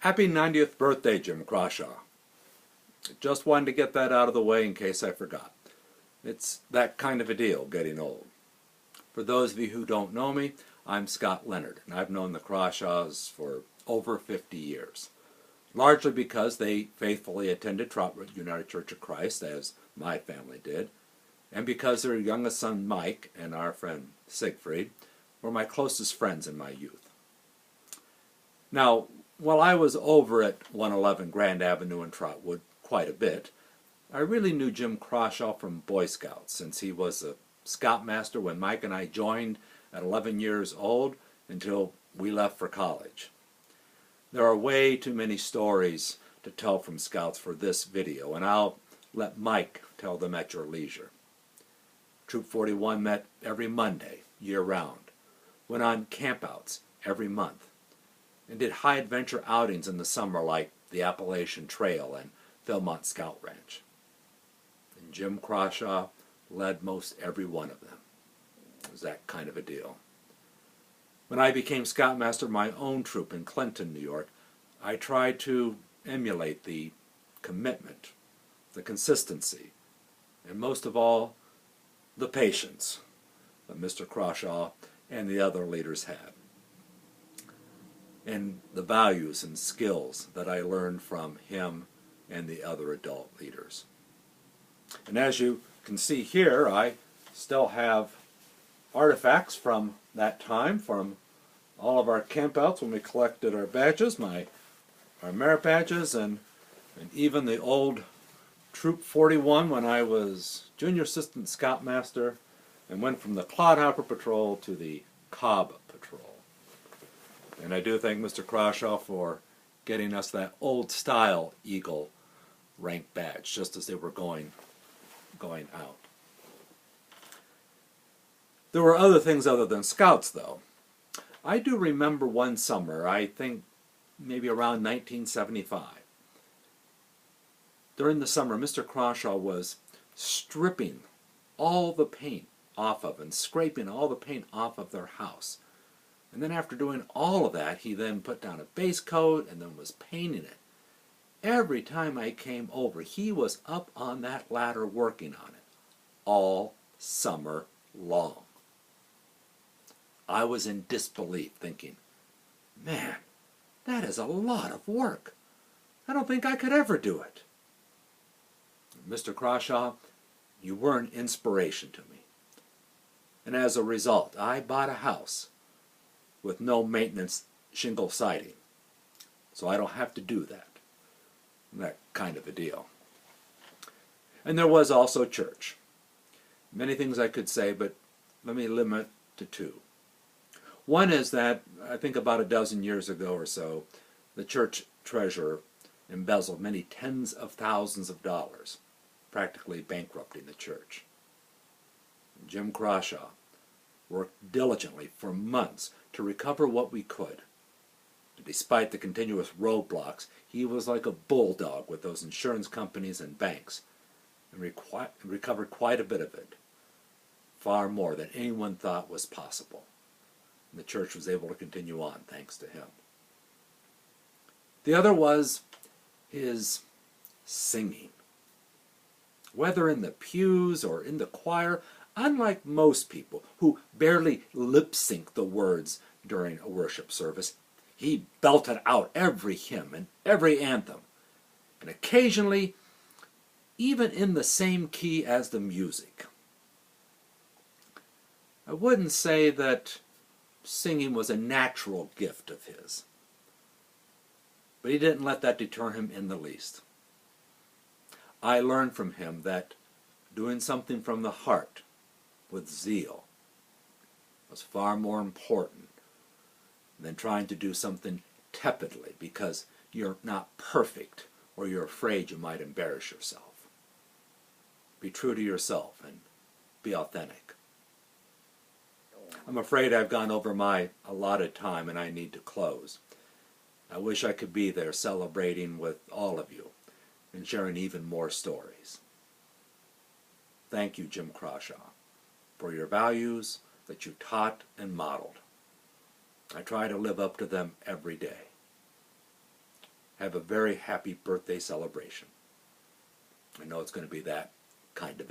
Happy 90th birthday, Jim Crawshaw. Just wanted to get that out of the way in case I forgot. It's that kind of a deal, getting old. For those of you who don't know me, I'm Scott Leonard, and I've known the Crawshaws for over 50 years. Largely because they faithfully attended Trotwood United Church of Christ, as my family did, and because their youngest son Mike and our friend Siegfried were my closest friends in my youth. Now, while I was over at 111 Grand Avenue in Trotwood quite a bit, I really knew Jim Crawshaw from Boy Scouts, since he was a scoutmaster when Mike and I joined at 11 years old until we left for college. There are way too many stories to tell from Scouts for this video, and I'll let Mike tell them at your leisure. Troop 41 met every Monday, year-round, went on campouts every month, and did high-adventure outings in the summer like the Appalachian Trail and Philmont Scout Ranch. And Jim Crawshaw led most every one of them. It was that kind of a deal. When I became scoutmaster of my own troop in Clinton, New York, I tried to emulate the commitment, the consistency, and most of all, the patience that Mr. Crawshaw and the other leaders had, and the values and skills that I learned from him and the other adult leaders. And as you can see here, I still have artifacts from that time, from all of our campouts when we collected our badges, our merit badges, and even the old Troop 41 when I was Junior Assistant Scoutmaster and went from the Clodhopper Patrol to the Cobb Patrol. And I do thank Mr. Crawshaw for getting us that old-style Eagle rank badge just as they were going out. There were other things other than Scouts, though. I do remember one summer, I think maybe around 1975. During the summer, Mr. Crawshaw was stripping all the paint off of and scraping all the paint off of their house. And then after doing all of that, he then put down a base coat and then was painting it. Every time I came over, he was up on that ladder working on it all summer long. I was in disbelief, thinking, man, that is a lot of work. I don't think I could ever do it. Mr. Crawshaw, you were an inspiration to me. And as a result, I bought a house with no maintenance shingle siding, so I don't have to do that. That kind of a deal. And there was also church. Many things I could say, but let me limit to two. One is that, I think about a dozen years ago or so, the church treasurer embezzled many tens of thousands of dollars, practically bankrupting the church. Jim Crawshaw worked diligently for months to recover what we could. And despite the continuous roadblocks, he was like a bulldog with those insurance companies and banks, and recovered quite a bit of it, far more than anyone thought was possible. And the church was able to continue on thanks to him. The other was his singing. Whether in the pews or in the choir, unlike most people who barely lip-sync the words during a worship service, he belted out every hymn and every anthem, and occasionally even in the same key as the music. I wouldn't say that singing was a natural gift of his, but he didn't let that deter him in the least. I learned from him that doing something from the heart with zeal was far more important than trying to do something tepidly because you're not perfect or you're afraid you might embarrass yourself. Be true to yourself and be authentic. I'm afraid I've gone over my allotted time and I need to close. I wish I could be there celebrating with all of you and sharing even more stories. Thank you, Jim Crawshaw, for your values that you taught and modeled. I try to live up to them every day. have a very happy birthday celebration. I know it's going to be that kind of a